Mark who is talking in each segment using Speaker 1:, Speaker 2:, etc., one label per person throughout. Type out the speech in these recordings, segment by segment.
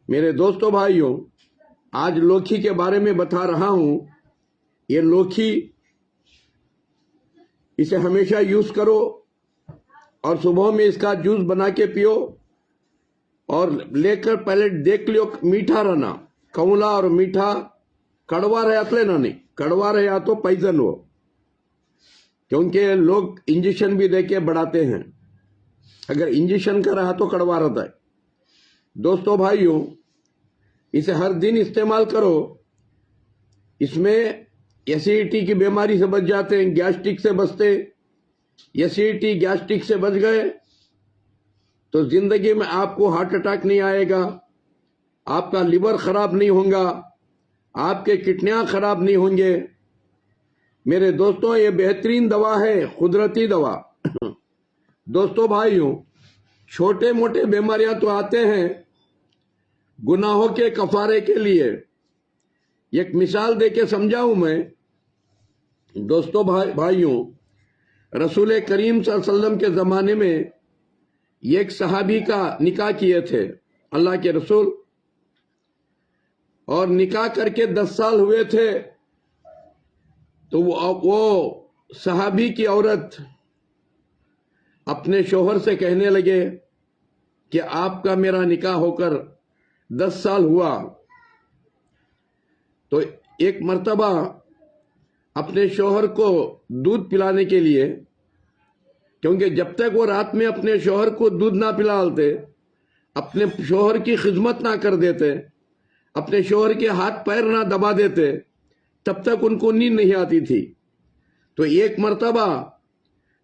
Speaker 1: मेरे दोस्तों भाइयों, आज लौकी के बारे में बता रहा हूं। ये लौकी, इसे हमेशा यूज करो और सुबह में इसका जूस बना के पियो और लेकर पहले देख लियो मीठा रहना, कौला और मीठा। कड़वा रहे अतले ना नहीं, कड़वा रहे तो पॉइजन हो, क्योंकि लोग इंजेक्शन भी देके बढ़ाते हैं। अगर इंजेक्शन का रहा तो कड़वा रहता है। दोस्तों भाइयों, इसे हर दिन इस्तेमाल करो। इसमें एसिडिटी की बीमारी से बच जाते हैं, गैस्ट्रिक से बचते। एसिडिटी गैस्ट्रिक से बच गए तो जिंदगी में आपको हार्ट अटैक नहीं आएगा, आपका लिवर खराब नहीं होगा, आपके किडनियां खराब नहीं होंगे। मेरे दोस्तों, ये बेहतरीन दवा है, कुदरती दवा। दोस्तों भाइयों, छोटे मोटे बीमारियां तो आते हैं गुनाहों के कफारे के लिए। एक मिसाल देके समझाऊं मैं। दोस्तों भाइयों, रसूल करीम सल्लल्लाहु अलैहि वसल्लम के ज़माने में एक सहाबी का निकाह किए थे अल्लाह के रसूल, और निकाह करके 10 साल हुए थे। तो वो सहाबी की औरत अपने शोहर से कहने लगे कि आपका मेरा निकाह होकर 10 साल हुआ। तो एक मर्तबा अपने शोहर को दूध पिलाने के लिए, क्योंकि जब तक वो रात में अपने शोहर को दूध ना पिलाते, अपने शोहर की खिदमत ना कर देते, अपने शोहर के हाथ पैर ना दबा देते, तब तक उनको नींद नहीं आती थी। तो एक मर्तबा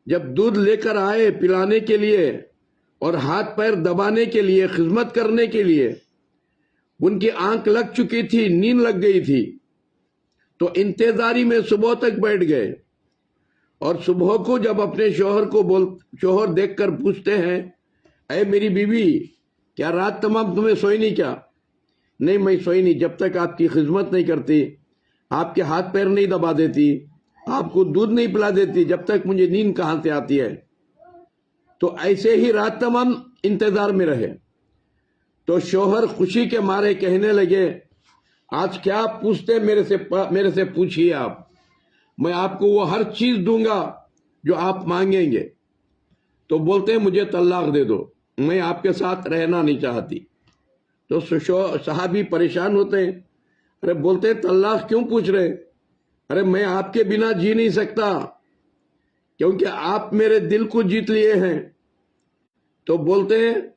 Speaker 1: जब दूध लेकर आए पिलाने के लिए और हाथ पैर दबाने के लिए, खिदमत करने के लिए, उनकी आंख लग चुकी थी, नींद लग गई थी। तो इंतजारी में सुबह तक बैठ गए। और सुबह को जब अपने शोहर देखकर पूछते हैं, अरे मेरी बीवी, क्या रात तमाम तुम्हें सोई नहीं क्या? नहीं, मैं सोई नहीं, जब तक आपकी खिदमत नहीं करती, आपके हाथ पैर नहीं दबा देती, आपको दूध नहीं पिला देती, जब तक मुझे नींद कहां से आती है। तो ऐसे ही रात तमाम इंतजार में रहे। तो शोहर खुशी के मारे कहने लगे, आज क्या पूछते मेरे से पूछिए आप, मैं आपको वो हर चीज दूंगा जो आप मांगेंगे। तो बोलते हैं मुझे तलाक दे दो, मैं आपके साथ रहना नहीं चाहती। तो सहाबी परेशान होते हैं, अरे बोलते हैं तलाक क्यों पूछ रहे? अरे मैं आपके बिना जी नहीं सकता, क्योंकि आप मेरे दिल को जीत लिए हैं। तो बोलते हैं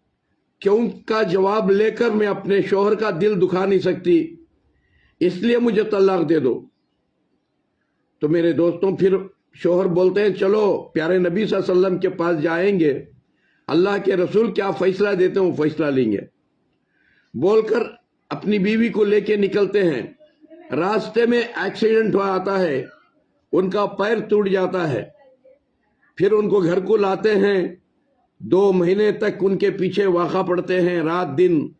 Speaker 1: क्यों का जवाब लेकर मैं अपने शोहर का दिल दुखा नहीं सकती, इसलिए मुझे तलाक दे दो। तो मेरे दोस्तों, फिर शोहर बोलते हैं चलो प्यारे नबी सल्लल्लाहु अलैहि वसल्लम के पास जाएंगे, अल्लाह के रसूल क्या फैसला देते हैं वो फैसला लेंगे। बोलकर अपनी बीवी को लेके निकलते हैं। रास्ते में एक्सीडेंट हुआ आता है, उनका पैर टूट जाता है। फिर उनको घर को लाते हैं। 2 महीने तक उनके पीछे वाक़ा पड़ते हैं, रात दिन।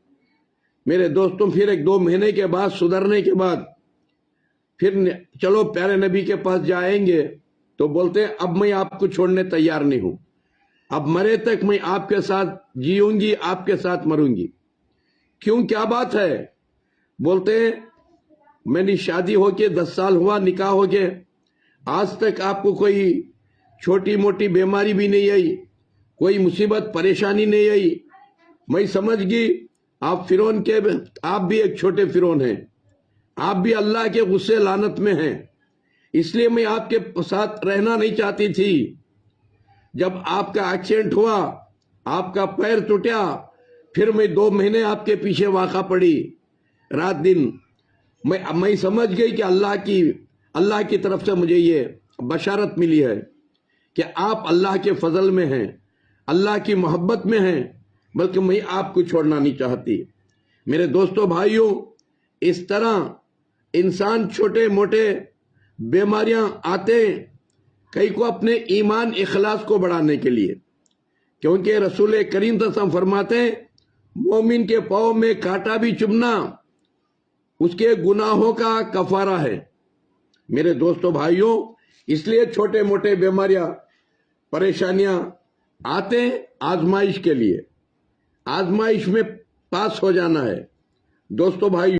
Speaker 1: मेरे दोस्तों, फिर 1-2 महीने के बाद, सुधरने के बाद, फिर चलो प्यारे नबी के पास जाएंगे। तो बोलते हैं अब मैं आपको छोड़ने तैयार नहीं हूं, अब मरे तक मैं आपके साथ जीऊंगी, आपके साथ मरूंगी। क्यों, क्या बात है? बोलते हैं मेरी शादी होके 10 साल हुआ, निकाह हो गए, आज तक आपको कोई छोटी मोटी बीमारी भी नहीं आई, कोई मुसीबत परेशानी नहीं आई। मैं समझ गई आप फिरौन के, आप भी एक छोटे फिरौन हैं, आप भी अल्लाह के गुस्से लानत में हैं, इसलिए मैं आपके साथ रहना नहीं चाहती थी। जब आपका एक्सीडेंट हुआ, आपका पैर टूटा, फिर मैं 2 महीने आपके पीछे वाक़ा पड़ी, रात दिन। मैं समझ गई कि अल्लाह की तरफ से मुझे ये बशारत मिली है कि आप अल्लाह के फजल में हैं, अल्लाह की मोहब्बत में हैं, बल्कि मैं आपको छोड़ना नहीं चाहती। मेरे दोस्तों भाइयों, इस तरह इंसान छोटे मोटे बीमारियां आते कई को अपने ईमान इखलास को बढ़ाने के लिए, क्योंकि रसूल करीम सल्लल्लाहु अलैहि वसल्लम फरमाते हैं मोमिन के पाँव में कांटा भी चुभना उसके गुनाहों का कफारा है। मेरे दोस्तों भाइयों, इसलिए छोटे मोटे बीमारियां, परेशानियां आते आजमाइश के लिए, आजमाइश में पास हो जाना है। दोस्तों भाई